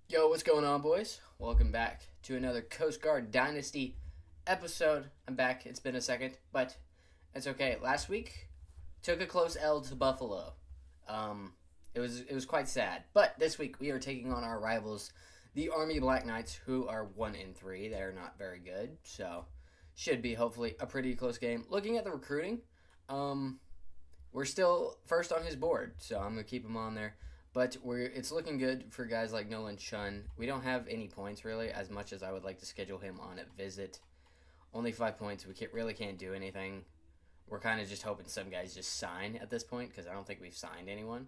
Yo, what's going on, boys? Welcome back to another Coast Guard Dynasty episode. I'm back. It's been a second, but it's okay. Last week took a close L to Buffalo. It was quite sad. But this week we are taking on our rivals, the Army Black Knights, who are 1-3. They're not very good, so should be hopefully a pretty close game. Looking at the recruiting, um, we're still first on his board, so I'm gonna keep him on there. But it's looking good for guys like Nolan Chun. We don't have any points really, as much as I would like to schedule him on a visit. Only 5 points. We really can't do anything. We're kind of just hoping some guys just sign at this point because I don't think we've signed anyone.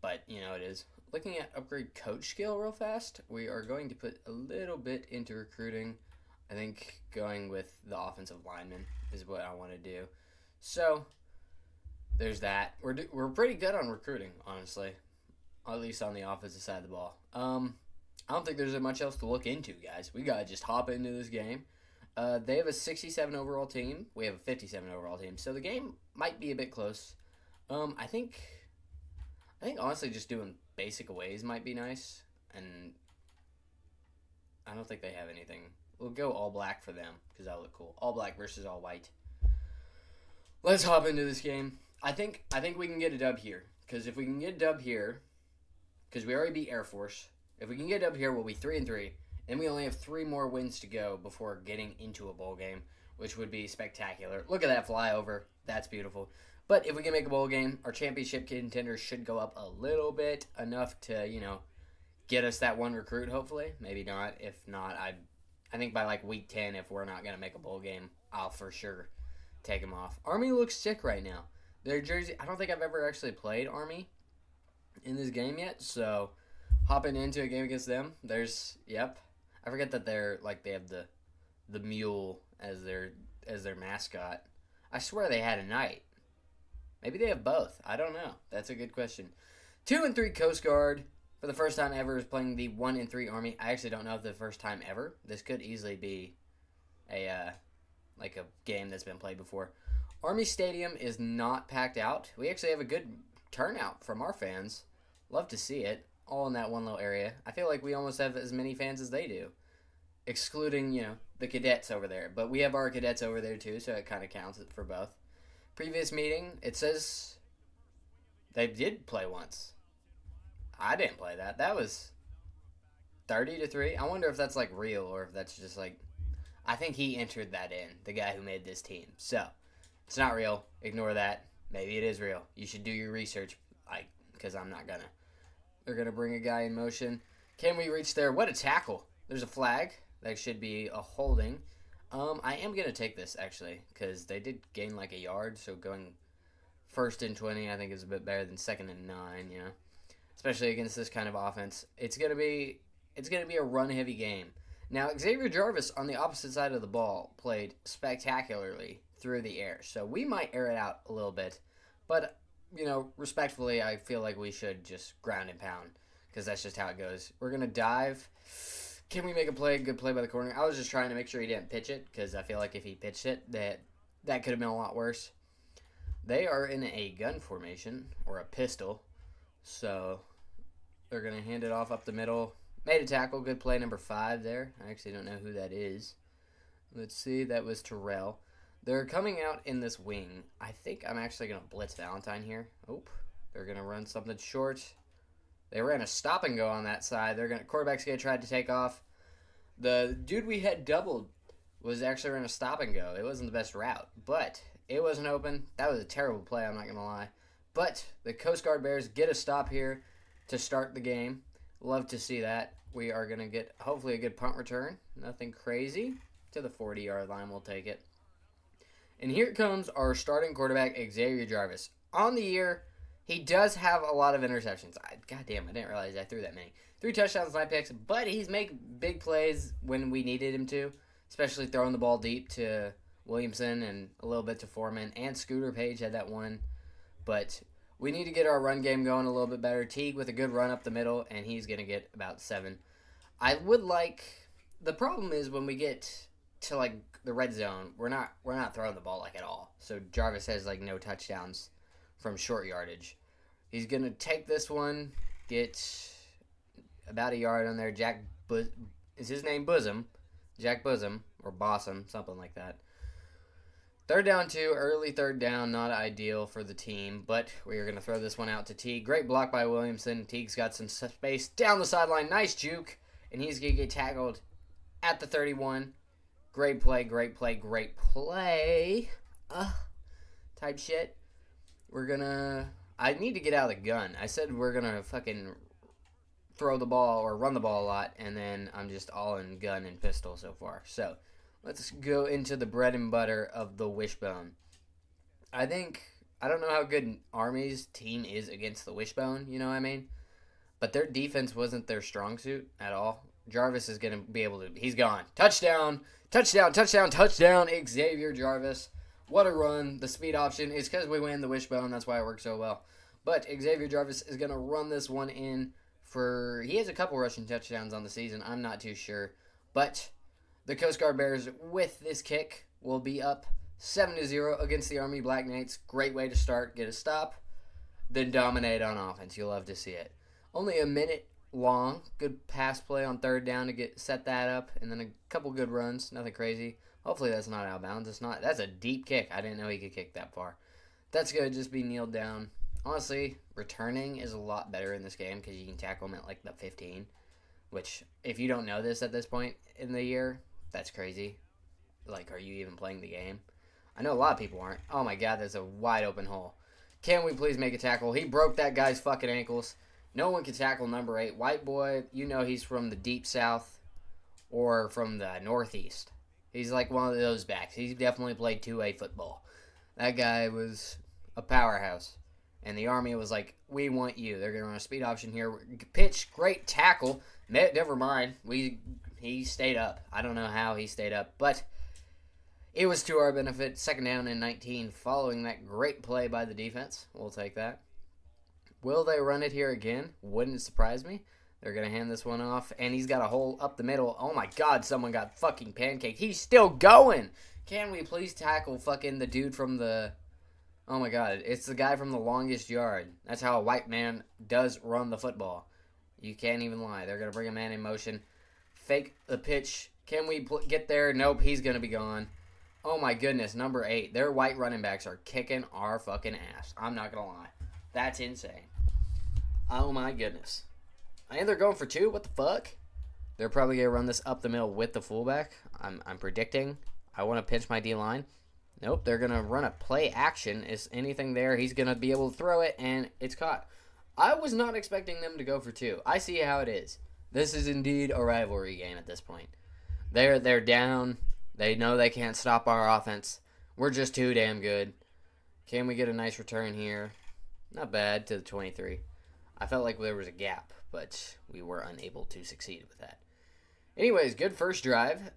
But it is. Looking at upgrade coach skill real fast, we are going to put a little bit into recruiting. I think going with the offensive lineman is what I want to do. So there's that. We're pretty good on recruiting, honestly, at least on the offensive side of the ball. I don't think there's much else to look into, guys. We gotta just hop into this game. They have a 67 overall team. We have a 57 overall team, so the game might be a bit close. I think honestly, just doing basic aways might be nice, and I don't think they have anything. We'll go all black for them because that'll look cool. All black versus all white. Let's hop into this game. I think we can get a dub here. Because if we can get a dub here, because we already beat Air Force, if we can get a dub here, we'll be 3-3. And we only have 3 more wins to go before getting into a bowl game, which would be spectacular. Look at that flyover. That's beautiful. But if we can make a bowl game, our championship contenders should go up a little bit, enough to, get us that one recruit, hopefully. Maybe not. If not, I think by like week 10, if we're not going to make a bowl game, I'll for sure take him off. Army looks sick right now. Their jersey, I don't think I've ever actually played Army in this game yet, so hopping into a game against them, I forget that they have the mule as their mascot. I swear they had a knight. Maybe they have both. I don't know. That's a good question. 2-3 Coast Guard for the first time ever is playing the 1-3 Army. I actually don't know if the first time ever. This could easily be a game that's been played before. Army Stadium is not packed out. We actually have a good turnout from our fans. Love to see it. All in that one little area. I feel like we almost have as many fans as they do. Excluding, the cadets over there. But we have our cadets over there too, so it kind of counts for both. Previous meeting, it says they did play once. I didn't play that. That was 30-3. I wonder if that's like real or if that's just like, I think he entered that in, the guy who made this team. So it's not real. Ignore that. Maybe it is real. You should do your research, because I'm not gonna. They're gonna bring a guy in motion. Can we reach there? What a tackle! There's a flag. That should be a holding. I am gonna take this actually, because they did gain like a yard. So going 1st and 20, I think is a bit better than 2nd and 9. Especially against this kind of offense. It's gonna be a run heavy game. Now, Xavier Jarvis on the opposite side of the ball played spectacularly through the air. So we might air it out a little bit. But, respectfully, I feel like we should just ground and pound because that's just how it goes. We're going to dive. Can we make a play? Good play by the corner. I was just trying to make sure he didn't pitch it because I feel like if he pitched it, that could have been a lot worse. They are in a gun formation or a pistol. So they're going to hand it off up the middle. Made a tackle. Good play, number 5 there. I actually don't know who that is. Let's see. That was Terrell. They're coming out in this wing. I think I'm actually going to blitz Valentine here. They're going to run something short. They ran a stop and go on that side. Quarterback's going to try to take off. The dude we had doubled was actually running a stop and go. It wasn't the best route, but it wasn't open. That was a terrible play, I'm not going to lie. But the Coast Guard Bears get a stop here to start the game. Love to see that. We are going to get, hopefully, a good punt return. Nothing crazy. To the 40-yard line, we'll take it. And here comes our starting quarterback, Xavier Jarvis. On the year, he does have a lot of interceptions. God damn, I didn't realize I threw that many. 3 touchdowns, 9 picks, but he's making big plays when we needed him to, especially throwing the ball deep to Williamson and a little bit to Foreman. And Scooter Page had that one. But we need to get our run game going a little bit better. Teague with a good run up the middle, and he's going to get about 7. I would like... The problem is when we get to, the red zone, we're not throwing the ball, at all. So Jarvis has, no touchdowns from short yardage. He's going to take this one, get about a yard on there. Is his name Bosom? Jack Bosom, or Bossum, something like that. Third down 2, early third down, not ideal for the team, but we are going to throw this one out to Teague. Great block by Williamson. Teague's got some space down the sideline. Nice juke, and he's going to get tackled at the 31. Great play, great play, great play. Type shit. I need to get out of the gun. I said we're going to fucking throw the ball or run the ball a lot, and then I'm just all in gun and pistol so far. So let's go into the bread and butter of the wishbone. I don't know how good Army's team is against the wishbone, you know what I mean? But their defense wasn't their strong suit at all. Jarvis is going to be able to, he's gone. Touchdown, touchdown, touchdown, touchdown, Xavier Jarvis. What a run. The speed option is because we win the wishbone. That's why it works so well. But Xavier Jarvis is going to run this one in he has a couple rushing touchdowns on the season. I'm not too sure. But the Coast Guard Bears, with this kick, will be up 7-0 against the Army Black Knights. Great way to start. Get a stop, then dominate on offense. You'll love to see it. Only a minute long. Good pass play on third down to set that up, and then a couple good runs. Nothing crazy. Hopefully that's not out of bounds. That's a deep kick. I didn't know he could kick that far. That's going to just be kneeled down. Honestly, returning is a lot better in this game because you can tackle them at like the 15, which if you don't know this at this point in the year, that's crazy. Like, are you even playing the game? I know a lot of people aren't. Oh my god, that's a wide open hole. Can we please make a tackle? He broke that guy's fucking ankles. No one can tackle number 8. White boy, you know he's from the deep south or from the northeast. He's like one of those backs. He's definitely played 2A football. That guy was a powerhouse. And the Army was like, we want you. They're going to run a speed option here. Pitch, great tackle. Never mind. He stayed up. I don't know how he stayed up. But it was to our benefit. Second down and 19 following that great play by the defense. We'll take that. Will they run it here again? Wouldn't surprise me. They're going to hand this one off. And he's got a hole up the middle. Oh my god, someone got fucking pancaked. He's still going. Can we please tackle fucking the dude from the... Oh my god, it's the guy from the longest yard. That's how a white man does run the football. You can't even lie. They're going to bring a man in motion. Fake the pitch. Can we get there? Nope, he's going to be gone. Oh my goodness, number 8. Their white running backs are kicking our fucking ass. I'm not going to lie. That's insane. Oh my goodness. And they're going for 2? What the fuck? They're probably going to run this up the middle with the fullback. I'm predicting. I want to pinch my D-line. Nope, they're going to run a play action. Is anything there? He's going to be able to throw it, and it's caught. I was not expecting them to go for 2. I see how it is. This is indeed a rivalry game at this point. They're down. They know they can't stop our offense. We're just too damn good. Can we get a nice return here? Not bad to the 23. I felt like there was a gap, but we were unable to succeed with that. Anyways, good first drive.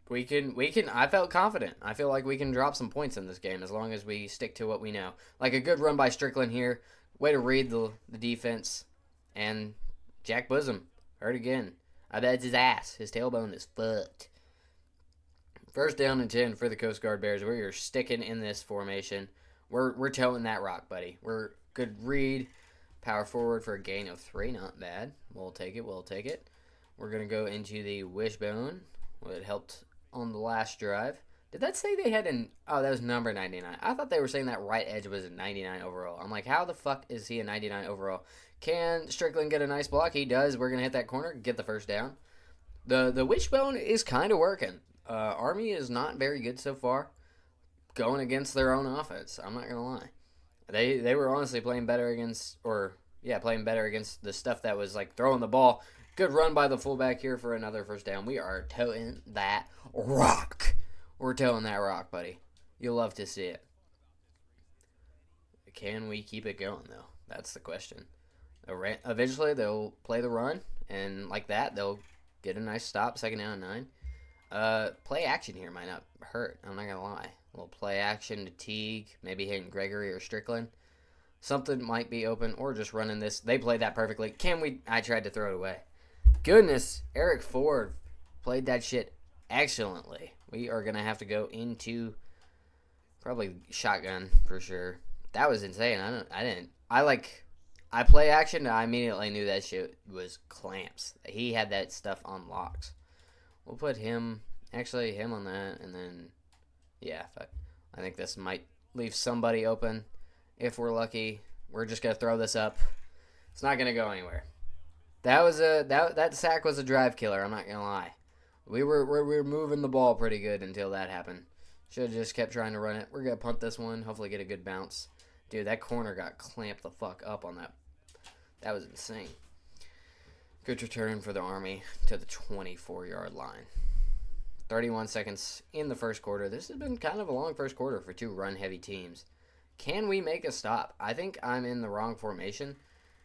We can. I felt confident. I feel like we can drop some points in this game as long as we stick to what we know. Like a good run by Strickland here. Way to read the defense. And Jack Bosom hurt again. I bet it's his ass. His tailbone is fucked. First down and 10 for the Coast Guard Bears. We are sticking in this formation. We're towing that rock, buddy. We're good read. Power forward for a gain of 3. Not bad. We'll take it. We're going to go into the wishbone. It helped on the last drive. Did that say they had an... Oh, that was number 99. I thought they were saying that right edge was a 99 overall. I'm like, how the fuck is he a 99 overall? Can Strickland get a nice block? He does. We're going to hit that corner, get the first down. The wishbone is kind of working. Army is not very good so far going against their own offense. I'm not going to lie. They were honestly playing better against the stuff that was like throwing the ball. Good run by the fullback here for another first down. We are toting that rock. We're towing that rock, buddy. You'll love to see it. Can we keep it going, though? That's the question. Eventually, they'll play the run, and like that, they'll get a nice stop, second down and 9. Play action here might not hurt. I'm not going to lie. A little play action to Teague, maybe hitting Gregory or Strickland. Something might be open, or just running this. They played that perfectly. I tried to throw it away. Goodness, Eric Ford played that shit excellently. We are going to have to go into probably shotgun for sure. That was insane. I I play action, and I immediately knew that shit was clamps. He had that stuff on locks. We'll put him on that, and then, yeah, I think this might leave somebody open. If we're lucky, we're just gonna throw this up. It's not gonna go anywhere. That sack was a drive killer. I'm not gonna lie. We were moving the ball pretty good until that happened. Should have just kept trying to run it. We're gonna punt this one. Hopefully get a good bounce. Dude, that corner got clamped the fuck up on that. That was insane. Good return for the Army to the 24-yard line. 31 seconds in the first quarter. This has been kind of a long first quarter for two run-heavy teams. Can we make a stop? I think I'm in the wrong formation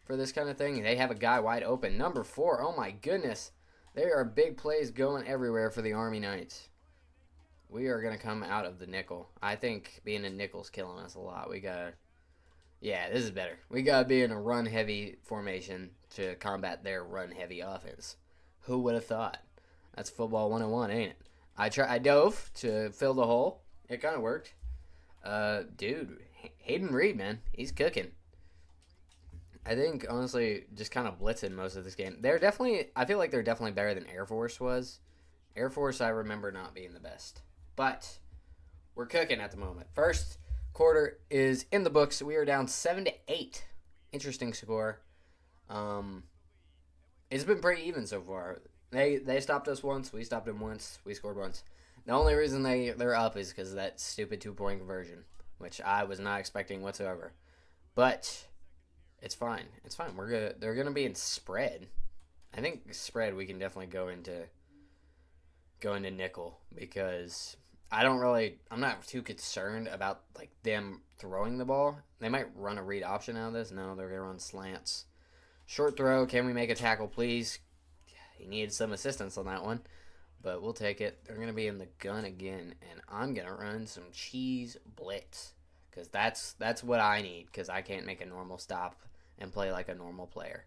for this kind of thing. They have a guy wide open. Number 4. Oh, my goodness. There are big plays going everywhere for the Army Knights. We are going to come out of the nickel. I think being a nickel's killing us a lot. Yeah, this is better. We got to be in a run-heavy formation to combat their run-heavy offense. Who would have thought? That's football 101, ain't it? I dove to fill the hole. It kind of worked. Dude, Hayden Reed, man. He's cooking. I think, honestly, just kind of blitzing most of this game. I feel like they're definitely better than Air Force was. Air Force, I remember not being the best. But we're cooking at the moment. First quarter is in the books. We are down 7-8. Interesting score. It's been pretty even so far. They stopped us once. We stopped them once. We scored once. The only reason they're up is because of that stupid 2-point conversion, which I was not expecting whatsoever. But it's fine. It's fine. They're gonna be in spread. I think spread we can definitely go into nickel because I'm not too concerned about like them throwing the ball. They might run a read option out of this. No, they're gonna run slants. Short throw. Can we make a tackle, please? He needed some assistance on that one, but we'll take it. They're gonna be in the gun again, and I'm gonna run some cheese blitz because that's what I need because I can't make a normal stop and play like a normal player.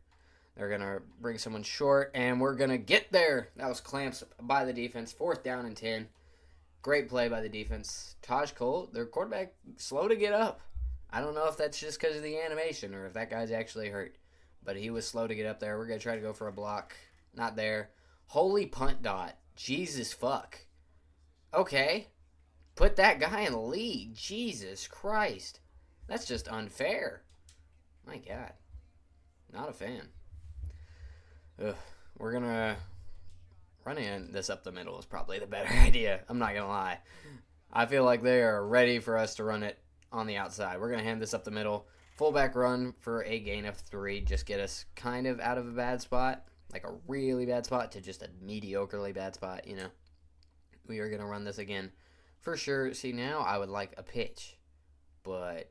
They're gonna bring someone short, and we're gonna get there. That was clamps by the defense. 4th down and 10. Great play by the defense. Taj Cole, their quarterback, slow to get up. I don't know if that's just because of the animation or if that guy's actually hurt, but he was slow to get up there. We're gonna try to go for a block. Not there. Holy punt dot. Jesus fuck. Okay. Put that guy in the lead. Jesus Christ. That's just unfair. My God. Not a fan. Ugh. We're going to... Running this up the middle is probably the better idea. I'm not going to lie. I feel like they are ready for us to run it on the outside. We're going to hand this up the middle. Fullback run for a gain of 3. Just get us kind of out of a bad spot. Like a really bad spot to just a mediocrely bad spot, you know. We are going to run this again for sure. See, now I would like a pitch, but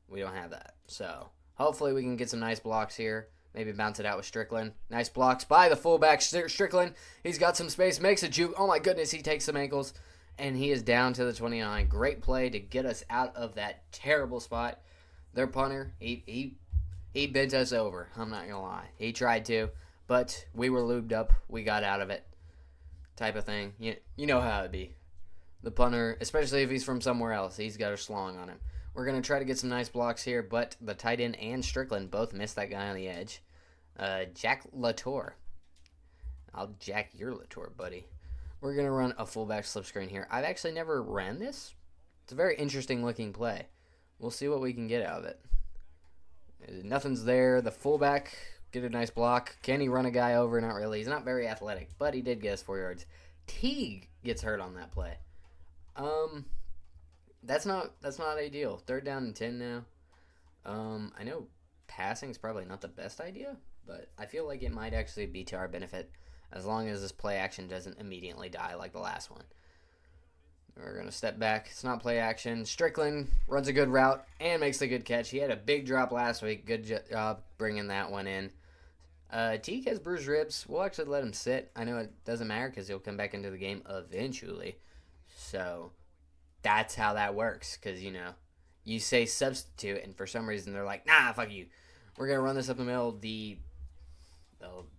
we don't have that. So hopefully we can get some nice blocks here. Maybe bounce it out with Strickland. Nice blocks by the fullback, Strickland. He's got some space, makes a juke. Oh, my goodness, he takes some ankles, and he is down to the 29. Great play to get us out of that terrible spot. Their punter, he bids us over. I'm not going to lie. He tried to. But we were lubed up. We got out of it. Type of thing. You know how it'd be. The punter, especially if he's from somewhere else, he's got a schlong on him. We're going to try to get some nice blocks here, but the tight end and Strickland both missed that guy on the edge. Jack Latour. I'll jack your Latour, buddy. We're going to run a fullback slip screen here. I've actually never ran this. It's a very interesting looking play. We'll see what we can get out of it. Nothing's there. The fullback... Get a nice block. Can he run a guy over? Not really. He's not very athletic, but he did get us 4 yards. Teague gets hurt on that play. That's not ideal. 3rd down and 10 now. I know passing is probably not the best idea, but I feel like it might actually be to our benefit as long as this play action doesn't immediately die like the last one. We're going to step back. It's not play action. Strickland runs a good route and makes a good catch. He had a big drop last week. Good job bringing that one in. Teague has bruised ribs. We'll actually let him sit. I know it doesn't matter because he'll come back into the game eventually. So that's how that works because, you know, you say substitute and for some reason they're like, nah, fuck you. We're going to run this up the middle. The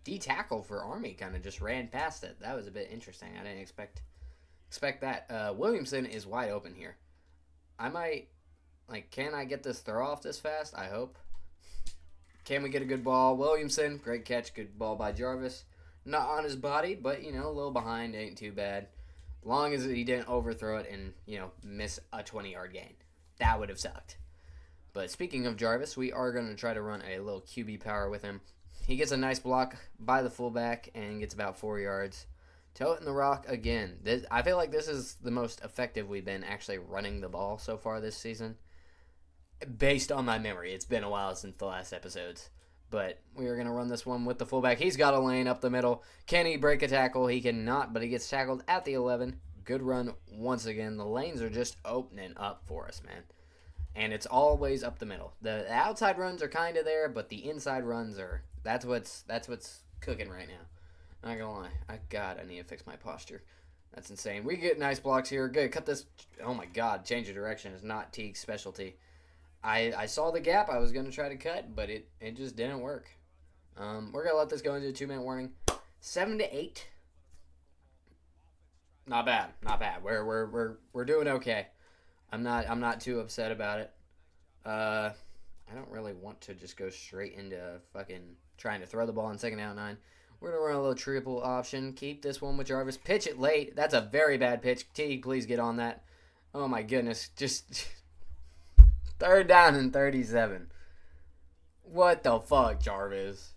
D-tackle for Army kind of just ran past it. That was a bit interesting. I didn't expect that. Williamson is wide open here. I might, can I get this throw off this fast? I hope. Can we get a good ball? Williamson, great catch, good ball by Jarvis. Not on his body, but, a little behind ain't too bad. Long as he didn't overthrow it and, miss a 20-yard gain. That would have sucked. But speaking of Jarvis, we are going to try to run a little QB power with him. He gets a nice block by the fullback and gets about 4 yards. Toting the rock again. I feel like this is the most effective we've been actually running the ball so far this season. Based on my memory. It's been a while since the last episodes. But we are going to run this one with the fullback. He's got a lane up the middle. Can he break a tackle? He cannot, but he gets tackled at the 11. Good run once again. The lanes are just opening up for us, man. And it's always up the middle. The outside runs are kind of there, but the inside runs are... That's what's cooking right now. Not gonna lie. I need to fix my posture. That's insane. We get nice blocks here. Good. Cut this. Oh my god. Change of direction is not Teague's specialty. I saw the gap I was going to try to cut, but it just didn't work. We're going to let this go into a 2-minute warning. 7-8. Not bad. Not bad. We're doing okay. I'm not too upset about it. I don't really want to just go straight into fucking trying to throw the ball on 2nd down 9. We're going to run a little triple option. Keep this one with Jarvis. Pitch it late. That's a very bad pitch. Teague, please get on that. Oh my goodness. Just... 3rd down and 37. What the fuck, Jarvis?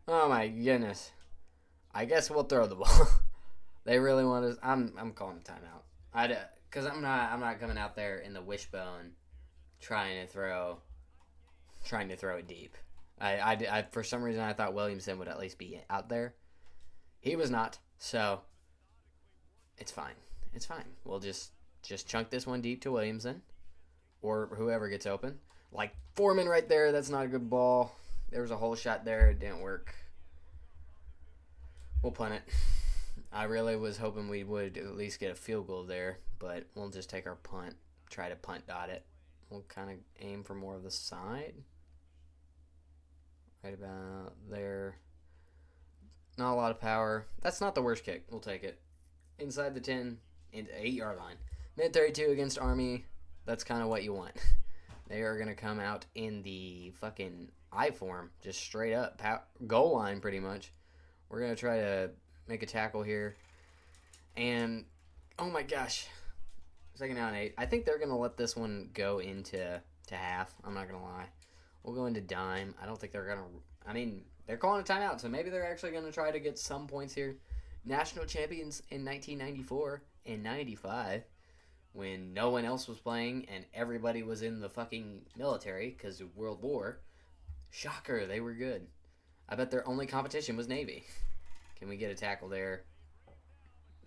Oh my goodness. I guess we'll throw the ball. They really want us. I'm calling a timeout. Cause I'm not coming out there in the wishbone, trying to throw it deep. I for some reason I thought Williamson would at least be out there. He was not. So it's fine. It's fine. We'll just chunk this one deep to Williamson. Or whoever gets open. Like Foreman right there, that's not a good ball. There was a hole shot there, it didn't work. We'll punt it. I really was hoping we would at least get a field goal there, but we'll just take our punt, try to punt dot it. We'll kind of aim for more of the side. Right about there. Not a lot of power. That's not the worst kick. We'll take it. Inside the 10, into 8-yard line. Mid 32 against Army. That's kind of what you want. They are going to come out in the fucking I form, just straight up. Goal line, pretty much. We're going to try to make a tackle here. And, oh my gosh. 2nd down 8. I think they're going to let this one go into half. I'm not going to lie. We'll go into dime. I don't think they're going to... I mean, they're calling a timeout, so maybe they're actually going to try to get some points here. National champions in 1994 and 95. When no one else was playing and everybody was in the fucking military because of World War. Shocker, they were good. I bet their only competition was Navy. Can we get a tackle there?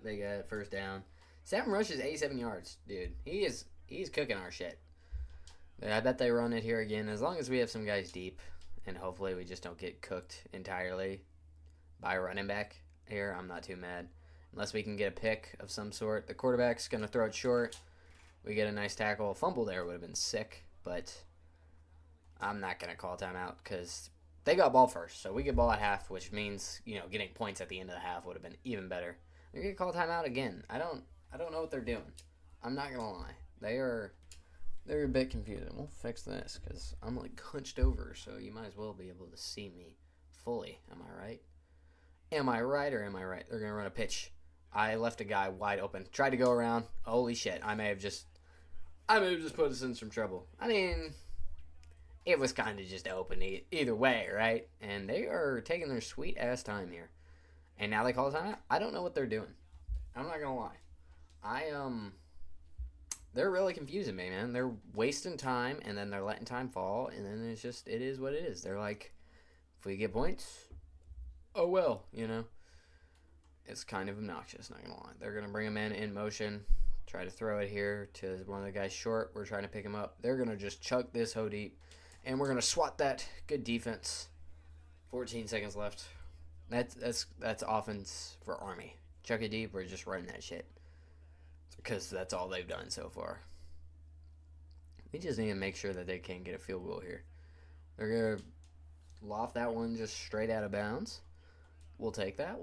They got 1st down. 7 rushes, 87 yards. Dude, he's cooking our shit. But I bet they run it here again as long as we have some guys deep. And hopefully we just don't get cooked entirely by a running back here. I'm not too mad. Unless we can get a pick of some sort. The quarterback's going to throw it short. We get a nice tackle. A fumble there would have been sick. But I'm not going to call timeout because they got ball first. So we get ball at half, which means, getting points at the end of the half would have been even better. They're going to call timeout again. I don't know what they're doing. I'm not going to lie. They're a bit confusing. We'll fix this because I'm like hunched over. So you might as well be able to see me fully. Am I right? Am I right or am I right? They're going to run a pitch. I left a guy wide open. Tried to go around. Holy shit. I may have just put us in some trouble. I mean, it was kind of just open either way, right? And they are taking their sweet ass time here. And now they call time out. I don't know what they're doing. I'm not going to lie. They're really confusing me, man. They're wasting time and then they're letting time fall. And then it is what it is. They're like, if we get points, oh well, It's kind of obnoxious, not going to lie. They're going to bring him in motion, try to throw it here to one of the guys short. We're trying to pick him up. They're going to just chuck this hoe deep, and we're going to swat that. Good defense. 14 seconds left. That's offense for Army. Chuck it deep, we're just running that shit. Because that's all they've done so far. We just need to make sure that they can't get a field goal here. They're going to loft that one just straight out of bounds. We'll take that.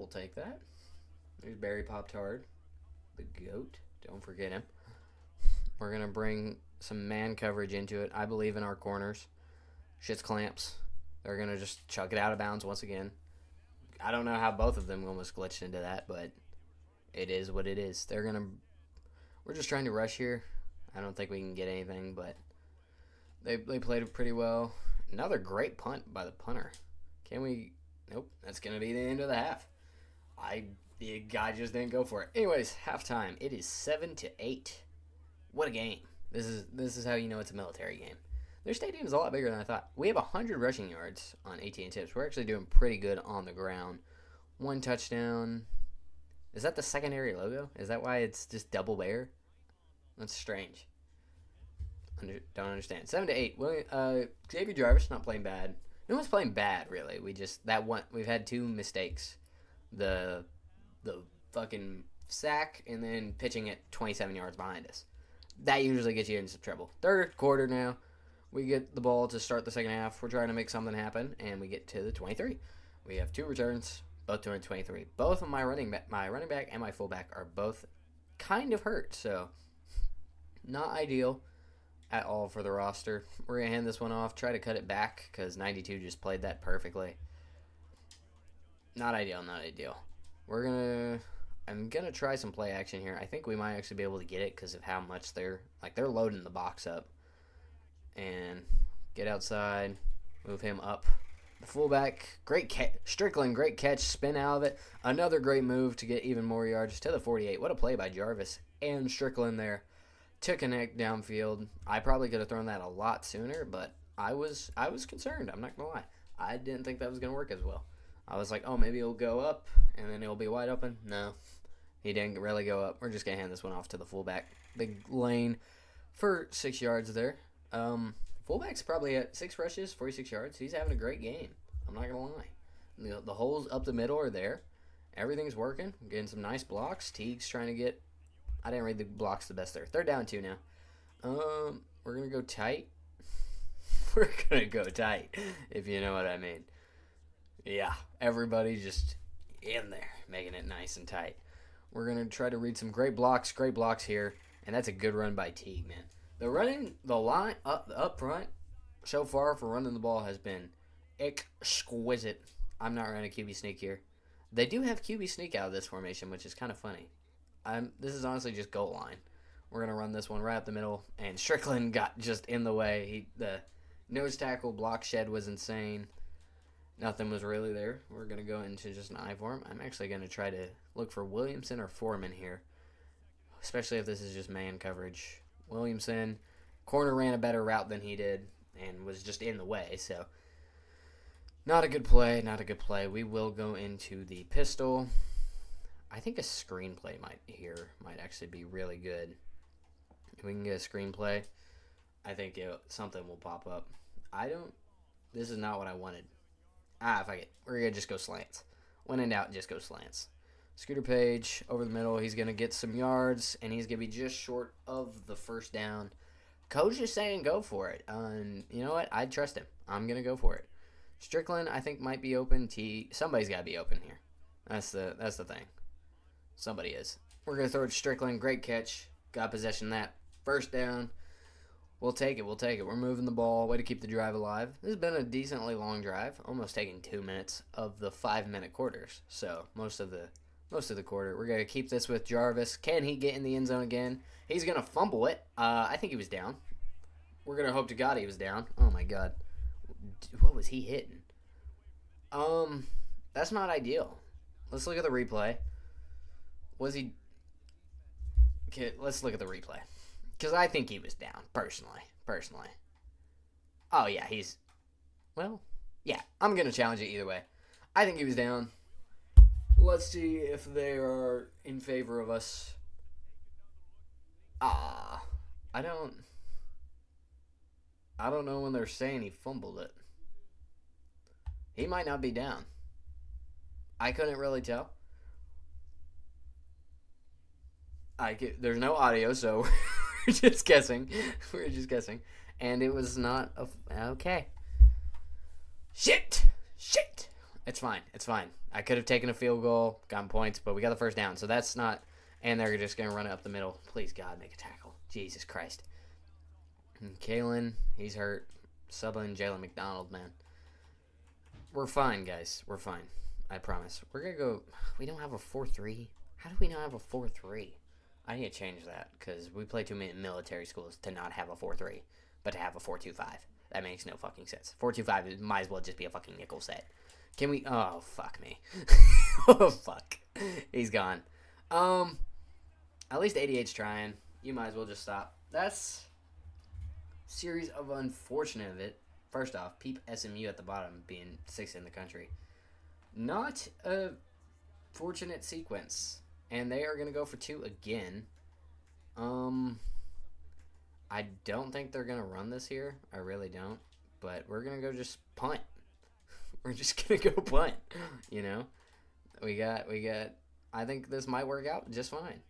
There's Barry Pop-Tard, the GOAT. Don't forget him. We're going to bring some man coverage into it. I believe in our corners. Shit's clamps. They're going to just chuck it out of bounds once again. I don't know how both of them almost glitched into that, but it is what it is. We're just trying to rush here. I don't think we can get anything, but they played it pretty well. Another great punt by the punter. Can we? Nope. That's going to be the end of the half. The guy just didn't go for it. Anyways, halftime. It is 7-8. What a game. This is how you know it's a military game. Their stadium is a lot bigger than I thought. We have 100 rushing yards on AT&T Tips. We're actually doing pretty good on the ground. 1 touchdown. Is that the secondary logo? Is that why it's just double bear? That's strange. Don't understand. 7-8. Xavier Jarvis not playing bad. No one's playing bad, really. We've had 2 mistakes. The fucking sack and then pitching it 27 yards behind us. That usually gets you into some trouble. Third quarter now. We get the ball to start the second half. We're trying to make something happen, and we get to the 23. We have 2 returns, both 223. Both of my running back and my fullback are both kind of hurt, so not ideal at all for the roster. We're going to hand this one off, try to cut it back, because 92 just played that perfectly. Not ideal. I'm going to try some play action here. I think we might actually be able to get it because of how much they're loading the box up. And get outside, move him up. The fullback, great catch. Strickland, great catch, spin out of it. Another great move to get even more yards to the 48. What a play by Jarvis and Strickland there to connect downfield. I probably could have thrown that a lot sooner, but I was concerned. I'm not going to lie. I didn't think that was going to work as well. I was like, oh, maybe it'll go up, and then it'll be wide open. No, he didn't really go up. We're just going to hand this one off to the fullback. Big lane for 6 yards there. Fullback's probably at 6 rushes, 46 yards. He's having a great game. I'm not going to lie. The holes up the middle are there. Everything's working. I'm getting some nice blocks. Teague's trying to get... I didn't read the blocks the best there. They're down 2 now. We're going to go tight. We're going to go tight, if you know what I mean. Yeah, everybody just in there, making it nice and tight. We're going to try to read some great blocks here, and that's a good run by Teague, man. The line up front so far for running the ball has been exquisite. I'm not running a QB sneak here. They do have QB sneak out of this formation, which is kind of funny. This is honestly just goal line. We're going to run this one right up the middle, and Strickland got just in the way. The nose tackle block shed was insane. Nothing was really there. We're going to go into just an I form. I'm actually going to try to look for Williamson or Foreman here, especially if this is just man coverage. Williamson, corner ran a better route than he did and was just in the way, so not a good play. We will go into the pistol. I think a screenplay might actually be really good. If we can get a screenplay, I think something will pop up. This is not what I wanted. Fuck it. We're going to just go slants. When in doubt, just go slants. Scooter Page over the middle. He's going to get some yards, and he's going to be just short of the first down. Coach is saying go for it. And you know what? I trust him. I'm going to go for it. Strickland, I think, might be open. Somebody's got to be open here. That's the thing. Somebody is. We're going to throw it to Strickland. Great catch. Got possession of that. First down. We'll take it. We're moving the ball. Way to keep the drive alive. This has been a decently long drive. Almost taking 2 minutes of the 5-minute quarters. So most of the quarter. We're going to keep this with Jarvis. Can he get in the end zone again? He's going to fumble it. I think he was down. We're going to hope to God he was down. Oh, my God. What was he hitting? That's not ideal. Let's look at the replay. Okay, let's look at the replay. Because I think he was down, personally. Oh, yeah, I'm going to challenge it either way. I think he was down. Let's see if they are in favor of us. I don't know when they're saying he fumbled it. He might not be down. I couldn't really tell. There's no audio, so we're just guessing. And it was not okay. Shit. It's fine. I could have taken a field goal, gotten points, but we got the first down, so that's not. And they're just going to run it up the middle. Please, God, make a tackle. Jesus Christ. And Kalen, he's hurt. Subbing Jalen McDonald, man. We're fine, guys. We're fine. I promise. We're going to go... We don't have a 4-3. How do we not have a 4-3? I need to change that because we play too many military schools to not have a 4-3, but to have a 4-2-5. That makes no fucking sense. 4-2-5 might as well just be a fucking nickel set. Can we... Oh, fuck me. Oh, fuck. He's gone. At least 88's trying. You might as well just stop. That's a series of unfortunate of it. First off, peep SMU at the bottom being 6th in the country. Not a fortunate sequence. And they are going to go for 2 again. I don't think they're going to run this here. I really don't. But we're going to go just punt. We're just going to go punt. You know? We got... I think this might work out just fine.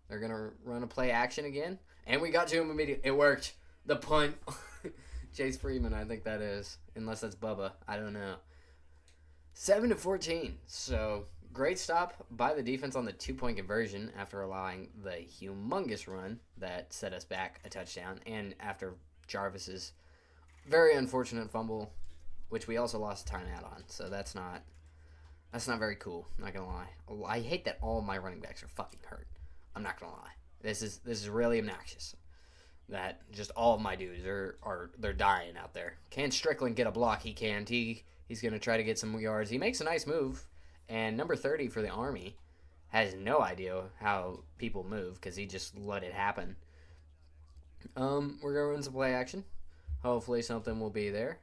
They're going to run a play action again. And we got to him immediately. It worked. The punt. Chase Freeman, I think that is. Unless that's Bubba. I don't know. 7-14. So, great stop by the defense on the 2-point conversion after allowing the humongous run that set us back a touchdown. And after Jarvis's very unfortunate fumble, which we also lost a timeout on. So, that's not very cool. Not going to lie. I hate that all my running backs are fucking hurt. I'm not going to lie. This is really obnoxious. That just all of my dudes they're dying out there. Can Strickland get a block? He can. He's going to try to get some yards. He makes a nice move. And number 30 for the Army has no idea how people move because he just let it happen. We're going to run some play action. Hopefully something will be there.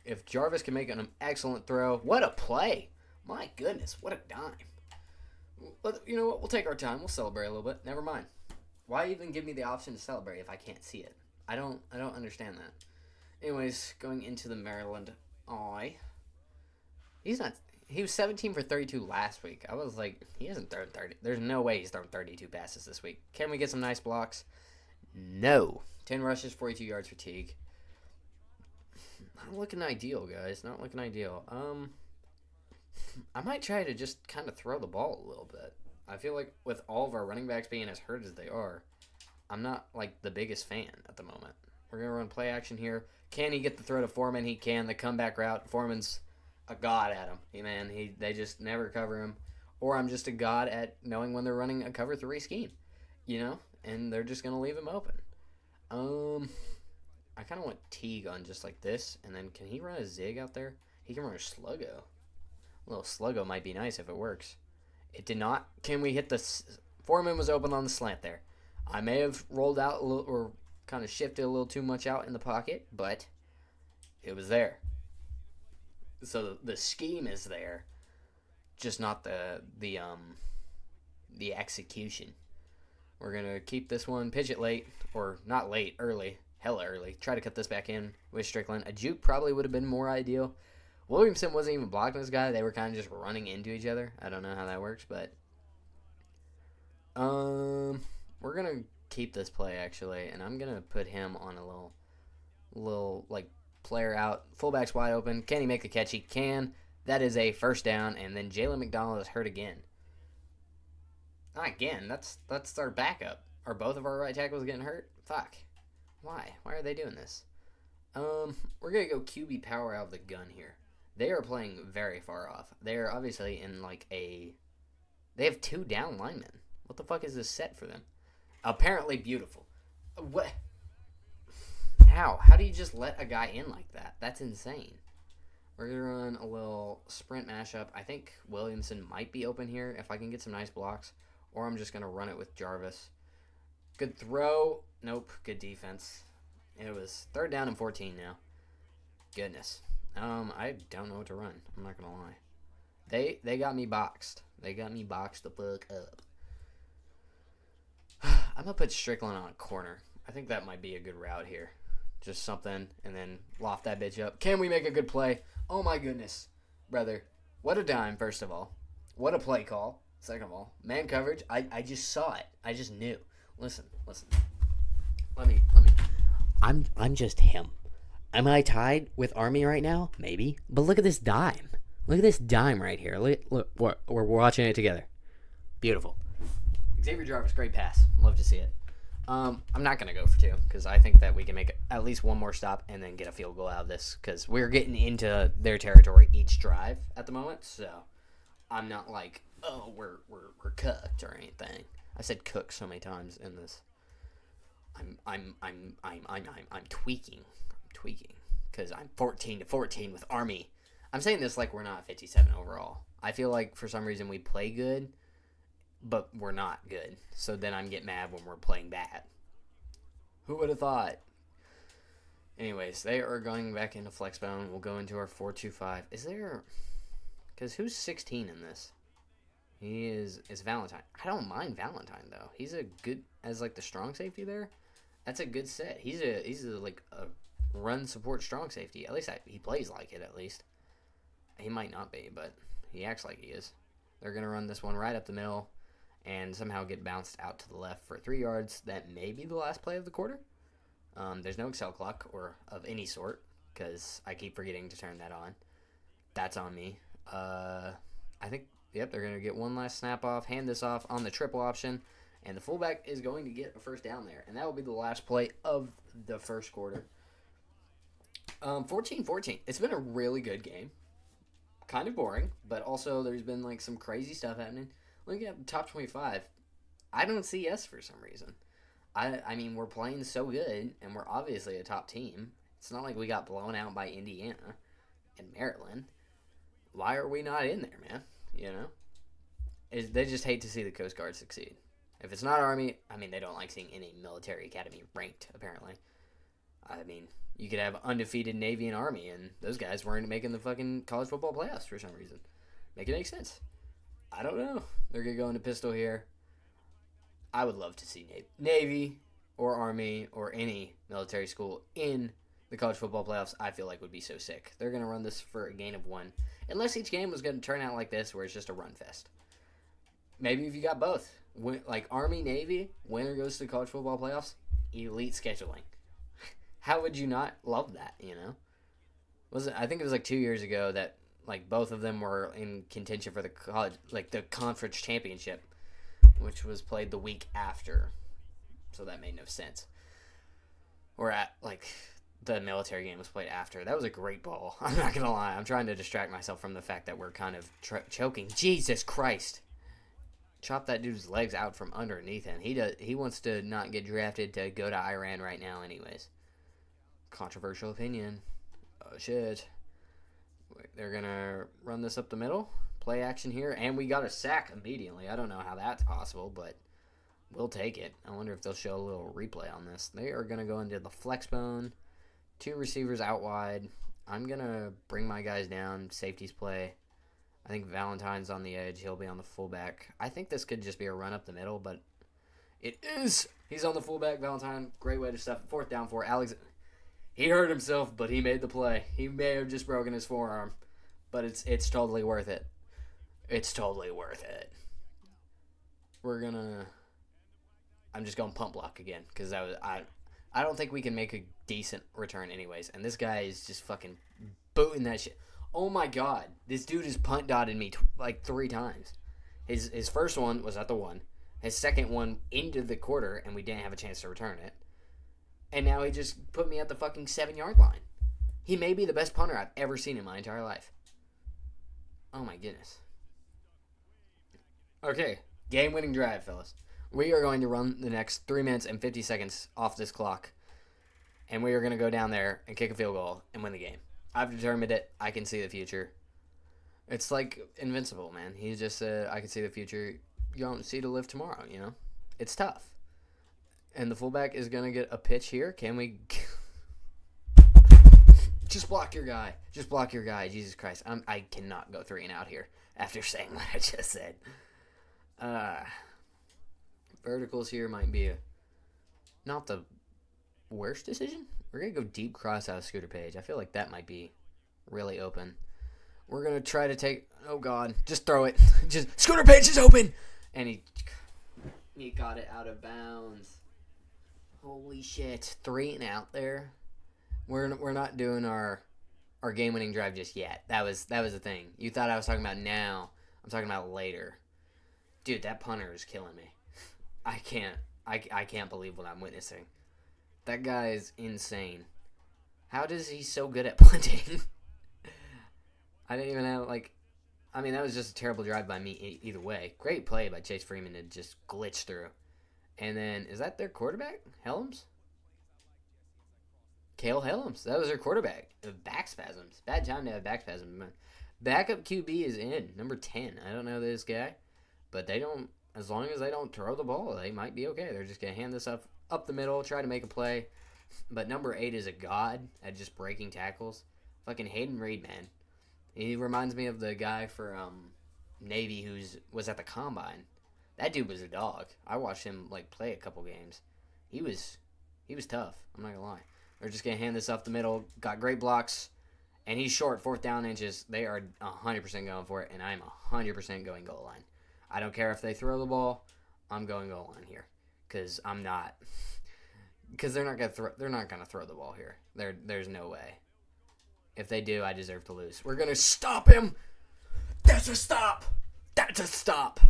If Jarvis can make an excellent throw. What a play. My goodness, what a dime. But you know what? We'll take our time. We'll celebrate a little bit. Never mind. Why even give me the option to celebrate if I can't see it? I don't understand that. Anyways, going into the Maryland Eye. He was 17 for 32 last week. I was like, he hasn't thrown 30. There's no way he's thrown 32 passes this week. Can we get some nice blocks? No. 10 rushes, 42 yards for Teague. Not looking ideal, guys. Not looking ideal. I might try to just kind of throw the ball a little bit. I feel like with all of our running backs being as hurt as they are, I'm not like the biggest fan at the moment. We're going to run play action here. Can he get the throw to Foreman? He can. The comeback route. Foreman's a god at him. They just never cover him. Or I'm just a god at knowing when they're running a cover 3 scheme. You know? And they're just going to leave him open. I kind of want Teague on just like this. And then can he run a zig out there? He can run a sluggo. A little sluggo might be nice if it works. It did not. Can we hit the... Foreman was open on the slant there. I may have rolled out a little or kind of shifted a little too much out in the pocket, but it was there. So the scheme is there, just not the execution. We're going to keep this one, pitch it late, or not late, early, hella early. Try to cut this back in with Strickland. A juke probably would have been more ideal. Williamson wasn't even blocking this guy. They were kind of just running into each other. I don't know how that works, but we're going to keep this play, actually, and I'm going to put him on a little like, player out. Fullback's wide open. Can he make the catch? He can. That is a first down, and then Jalen McDonald is hurt again. Not again. That's our backup. Are both of our right tackles getting hurt? Fuck. Why? Why are they doing this? We're going to go QB power out of the gun here. They are playing very far off. They are obviously in like a... They have 2 down linemen. What the fuck is this set for them? Apparently beautiful. What? How? How do you just let a guy in like that? That's insane. We're going to run a little sprint mashup. I think Williamson might be open here if I can get some nice blocks. Or I'm just going to run it with Jarvis. Good throw. Nope. Good defense. It was 3rd down and 14 now. Goodness. I don't know what to run. I'm not going to lie. They got me boxed. They got me boxed the fuck up. I'm going to put Strickland on a corner. I think that might be a good route here. Just something, and then loft that bitch up. Can we make a good play? Oh my goodness. Brother, what a dime, first of all. What a play call, second of all. Man coverage, I just saw it. I just knew. Listen. Let me. I'm just him. Am I tied with Army right now? Maybe. But look at this dime. Look at this dime right here. Look, we're watching it together. Beautiful. Xavier Jarvis, great pass. Love to see it. I'm not going to go for 2 because I think that we can make at least one more stop and then get a field goal out of this because we're getting into their territory each drive at the moment. So I'm not like, oh, we're cooked or anything. I said cook so many times in this. I'm tweaking. I'm tweaking because I'm 14-14 with Army. I'm saying this like we're not 57 overall. I feel like for some reason we play good, but we're not good. So then I'm getting mad when we're playing bad. Who would have thought? Anyways, they are going back into Flexbone. We'll go into our 4-2-5. Is there... Because who's 16 in this? He is Valentine. I don't mind Valentine, though. He's a good... As, like, the strong safety there, that's a good set. He's like, a run support strong safety. At least he plays like it, at least. He might not be, but he acts like he is. They're going to run this one right up the middle and somehow get bounced out to the left for 3 yards. That may be the last play of the quarter. There's no Excel clock or of any sort because I keep forgetting to turn that on. That's on me. I think, yep, they're going to get one last snap off, hand this off on the triple option, and the fullback is going to get a first down there. And that will be the last play of the first quarter. 14-14. It's been a really good game. Kind of boring, but also there's been like some crazy stuff happening. Looking at the top 25, I don't see us for some reason. I mean, we're playing so good, and we're obviously a top team. It's not like we got blown out by Indiana and Maryland. Why are we not in there, man? You know? They just hate to see the Coast Guard succeed. If it's not Army, I mean, they don't like seeing any military academy ranked, apparently. I mean, you could have undefeated Navy and Army, and those guys weren't making the fucking college football playoffs for some reason. Make it make sense. I don't know. They're going to go into pistol here. I would love to see Navy or Army or any military school in the college football playoffs. I feel like would be so sick. They're going to run this for a gain of 1. Unless each game was going to turn out like this where it's just a run fest. Maybe if you got both. Like Army, Navy, winner goes to the college football playoffs, elite scheduling. How would you not love that, you know? I think it was like 2 years ago that like both of them were in contention for the college, like the conference championship, which was played the week after. So that made no sense. Or like the military game was played after. That was a great ball. I'm not going to lie. I'm trying to distract myself from the fact that we're kind of choking. Jesus Christ. Chop that dude's legs out from underneath him. He wants to not get drafted to go to Iran right now anyways. Controversial opinion. Oh, shit. They're going to run this up the middle. Play action here. And we got a sack immediately. I don't know how that's possible, but we'll take it. I wonder if they'll show a little replay on this. They are going to go into the flex bone. 2 receivers out wide. I'm going to bring my guys down. Safeties play. I think Valentine's on the edge. He'll be on the fullback. I think this could just be a run up the middle, but it is. He's on the fullback. Valentine, great way to stuff it. 4th down for Alex. He hurt himself, but he made the play. He may have just broken his forearm, but it's totally worth it. It's totally worth it. I'm just going pump block again because I don't think we can make a decent return anyways. And this guy is just fucking booting that shit. Oh my god, this dude has punt dotted me like 3 times. His first one was at the 1. His second one into the quarter, and we didn't have a chance to return it. And now he just put me at the fucking 7-yard line. He may be the best punter I've ever seen in my entire life. Oh my goodness. Okay, game-winning drive, fellas. We are going to run the next 3 minutes and 50 seconds off this clock. And we are going to go down there and kick a field goal and win the game. I've determined it. I can see the future. It's like Invincible, man. He just said, I can see the future. You don't see to live tomorrow, you know? It's tough. And the fullback is going to get a pitch here. Can we... Just block your guy. Just block your guy. Jesus Christ. I cannot go 3 and out here after saying what I just said. Verticals here might be not the worst decision. We're going to go deep cross out of Scooter Page. I feel like that might be really open. We're going to try to take... Oh, God. Just throw it. Just Scooter Page is open! And he got it out of bounds. Holy shit. 3 and out there. We're not doing our game-winning drive just yet. That was the thing. You thought I was talking about now. I'm talking about later. Dude, that punter is killing me. I can't. I can't believe what I'm witnessing. That guy is insane. How does he so good at punting? I didn't even have, like... I mean, that was just a terrible drive by me either way. Great play by Chase Freeman to just glitch through. And then, is that their quarterback? Helms? Cale Helms. That was their quarterback. Back spasms. Bad time to have back spasms. Backup QB is in. Number 10. I don't know this guy. But they don't... As long as they don't throw the ball, they might be okay. They're just going to hand this up the middle, try to make a play. But number 8 is a god at just breaking tackles. Fucking Hayden Reed, man. He reminds me of the guy for Navy who was at the Combine. That dude was a dog. I watched him play a couple games. He was tough. I'm not gonna lie. They're just gonna hand this up the middle. Got great blocks, and he's short. 4th down inches. They are 100% going for it, and I'm 100% going goal line. I don't care if they throw the ball. I'm going goal line here, cause I'm not. Because they're not gonna throw the ball here. There's no way. If they do, I deserve to lose. We're going to stop him. That's a stop. That's a stop.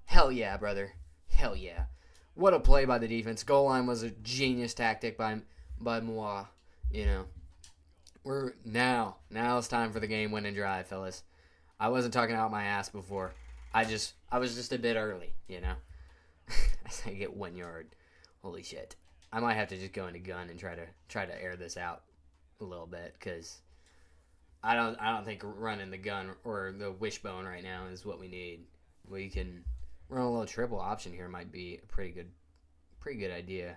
Hell yeah, brother. Hell yeah. What a play by the defense. Goal line was a genius tactic by Moi. You know. Now it's time for the game-winning drive, fellas. I wasn't talking out my ass before. I was just a bit early, you know. I get 1 yard. Holy shit. I might have to just go into gun and try to air this out a little bit, because I don't think running the gun or the wishbone right now is what we need. We can run a little triple option here. Might be a pretty good idea.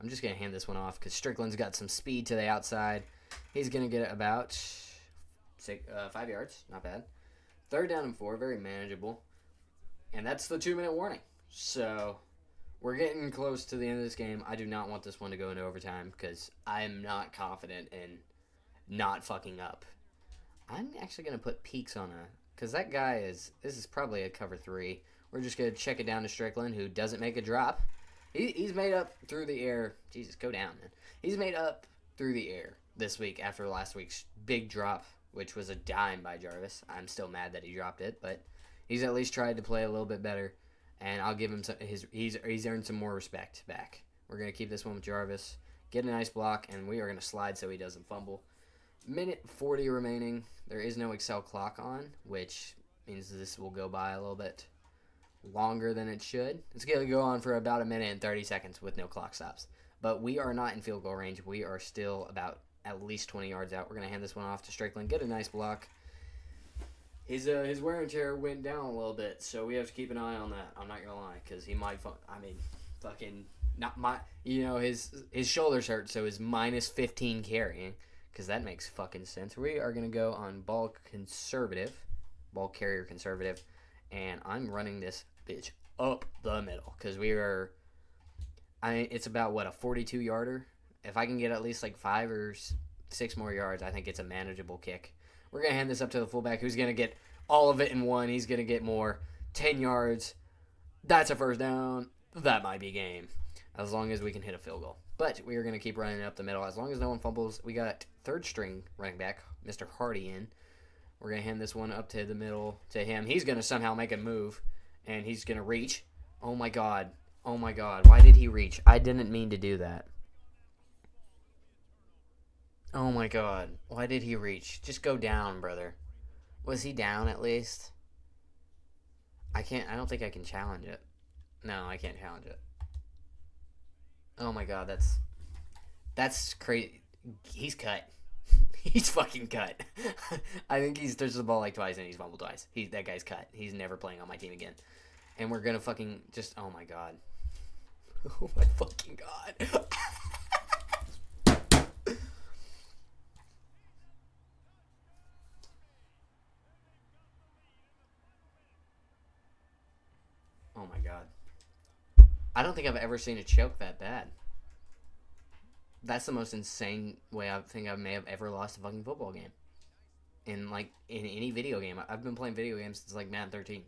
I'm just gonna hand this one off because Strickland's got some speed to the outside. He's gonna get about 5 yards, not bad. 3rd down and 4, very manageable, and that's the 2-minute warning. So we're getting close to the end of this game. I do not want this one to go into overtime because I'm not confident in not fucking up. I'm actually going to put peaks on because that guy this is probably a cover 3. We're just going to check it down to Strickland, who doesn't make a drop. He's made up through the air. Jesus, go down, man. He's made up through the air this week after last week's big drop, which was a dime by Jarvis. I'm still mad that he dropped it, but he's at least tried to play a little bit better, and I'll give him he's earned some more respect back. We're going to keep this one with Jarvis, get a nice block, and we are going to slide so he doesn't fumble. Minute 40 remaining. There is no Excel clock on, which means this will go by a little bit longer than it should. It's going to go on for about 1:30 seconds with no clock stops. But we are not in field goal range. We are still about at least 20 yards out. We're going to hand this one off to Strickland. Get a nice block. His wear and tear went down a little bit, so we have to keep an eye on that. I'm not going to lie, because he might, his shoulders hurt, so his minus 15 carrying. Because that makes fucking sense. We are going to go on ball carrier conservative, and I'm running this bitch up the middle. Because it's about, a 42-yarder? If I can get at least 5 or 6 more yards, I think it's a manageable kick. We're going to hand this up to the fullback, who's going to get all of it in one. He's going to get more. 10 yards. That's a 1st down. That might be game. As long as we can hit a field goal. But we are going to keep running up the middle. As long as no one fumbles, we got 3rd string running back, Mr. Hardy, in. We're going to hand this one up to the middle to him. He's going to somehow make a move, and he's going to reach. Oh, my God. Oh, my God. Why did he reach? I didn't mean to do that. Oh, my God. Why did he reach? Just go down, brother. Was he down at least? I don't think I can challenge it. No, I can't challenge it. Oh my God, that's crazy. He's cut. He's fucking cut. I think he's touched the ball twice and he's fumbled twice. That guy's cut. He's never playing on my team again. And we're gonna fucking just. Oh my God. Oh my fucking God. Oh my God. I don't think I've ever seen a choke that bad. That's the most insane way I think I may have ever lost a fucking football game. In any video game. I've been playing video games since Madden 13.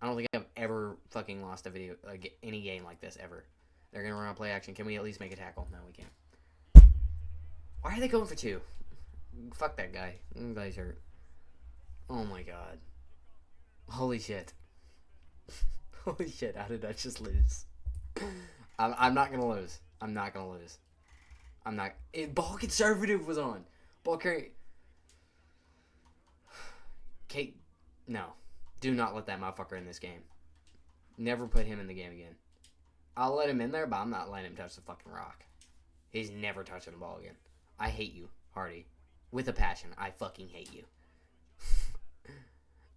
I don't think I've ever fucking lost any game like this ever. They're gonna run a play action. Can we at least make a tackle? No, we can't. Why are they going for 2? Fuck that guy. That guy's hurt. Oh my God. Holy shit. Holy shit, how did I just lose? I'm not gonna lose. I'm not gonna lose. I'm not. Ball conservative was on. Ball carry. Kate, no. Do not let that motherfucker in this game. Never put him in the game again. I'll let him in there, but I'm not letting him touch the fucking rock. He's never touching the ball again. I hate you, Hardy. With a passion. I fucking hate you.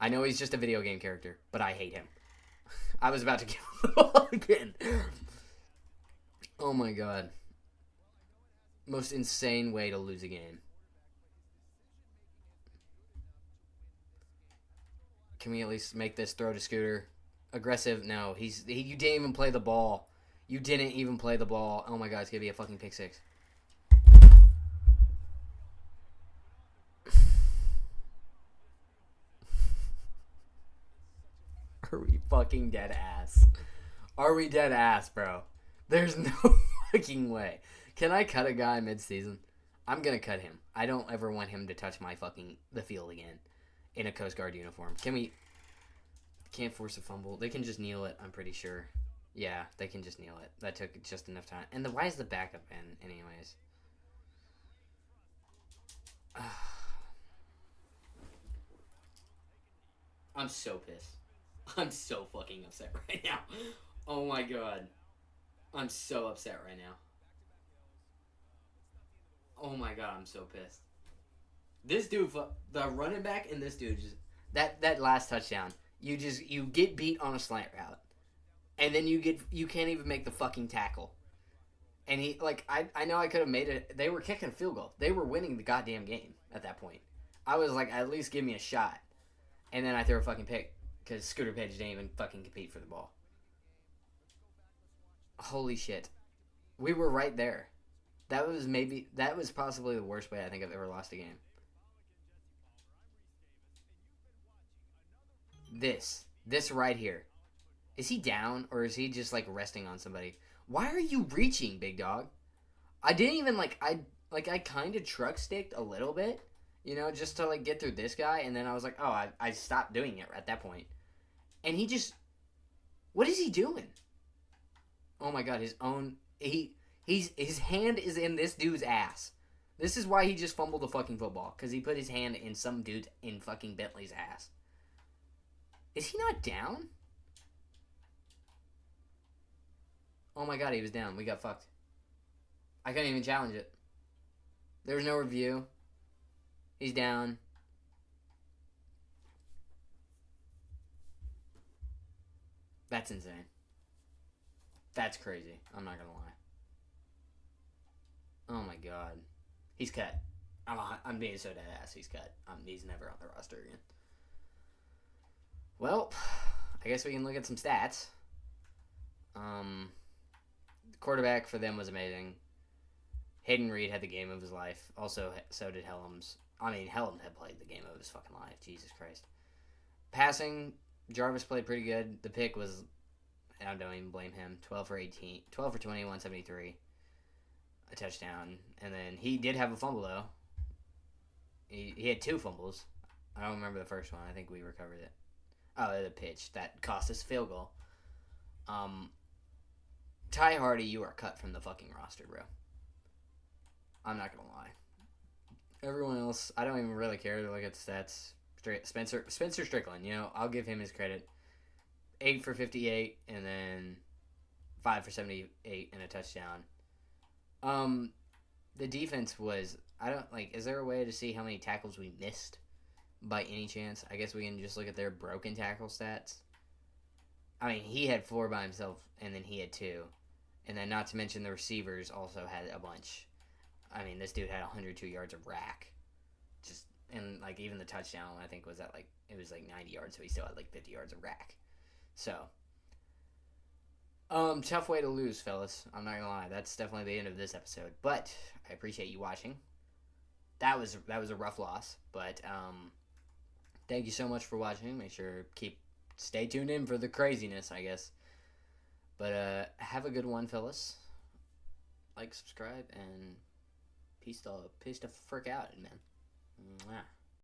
I know he's just a video game character, but I hate him. I was about to give him the ball again. Oh my god. Most insane way to lose a game. Can we at least make this throw to Scooter? Aggressive? No. You didn't even play the ball. You didn't even play the ball. Oh my god, it's gonna be a fucking pick six. Are we fucking dead ass? Are we dead ass, bro? There's no fucking way. Can I cut a guy mid-season? I'm gonna cut him. I don't ever want him to touch the field again in a Coast Guard uniform. Can't force a fumble. They can just kneel it, I'm pretty sure. Yeah, they can just kneel it. That took just enough time. And why is the backup in anyways? I'm so pissed. I'm so fucking upset right now. Oh my god. I'm so upset right now. Oh my god, I'm so pissed. This dude, the running back and this dude, just that last touchdown, you get beat on a slant route, and then you can't even make the fucking tackle. And I know I could have made it. They were kicking a field goal. They were winning the goddamn game at that point. I was like, at least give me a shot. And then I threw a fucking pick because Scooter Page didn't even fucking compete for the ball. Holy shit. We were right there. That was possibly the worst way I think I've ever lost a game. This right here. Is he down or is he just like resting on somebody? Why are you reaching, big dog? I didn't even I kind of truck sticked a little bit, just to like get through this guy, and then I was like, oh, I stopped doing it at that point. And he just, what is he doing? Oh my god, his hand is in this dude's ass. This is why he just fumbled the fucking football, because he put his hand in some dude in fucking Bentley's ass. Is he not down? Oh my god, he was down. We got fucked. I couldn't even challenge it. There was no review. He's down. That's insane. That's crazy. I'm not gonna lie. Oh my god. He's cut. I'm being so dead ass. He's cut. He's never on the roster again. Well, I guess we can look at some stats. The quarterback for them was amazing. Hayden Reed had the game of his life. Also, so did Helms. Helms had played the game of his fucking life. Jesus Christ. Passing, Jarvis played pretty good. The pick was, I don't even blame him. 12 for 20, 173. A touchdown. And then he did have a fumble, though. He had 2 fumbles. I don't remember the first one. I think we recovered it. Oh, the pitch. That cost us a field goal. Ty Hardy, you are cut from the fucking roster, bro. I'm not gonna lie. Everyone else, I don't even really care to look at the stats. Spencer Strickland, I'll give him his credit. 8 for 58, and then 5 for 78 and a touchdown. The defense was, is there a way to see how many tackles we missed by any chance? I guess we can just look at their broken tackle stats. He had 4 by himself, and then he had 2. And then not to mention the receivers also had a bunch. This dude had 102 yards of rack. And even the touchdown, I think, was it was 90 yards, so he still had 50 yards of rack. So, tough way to lose, fellas. I'm not gonna lie. That's definitely the end of this episode. But I appreciate you watching. That was a rough loss, but thank you so much for watching. Make sure stay tuned in for the craziness, I guess. But have a good one, fellas. Like, subscribe, and peace the frick out, man. Mwah.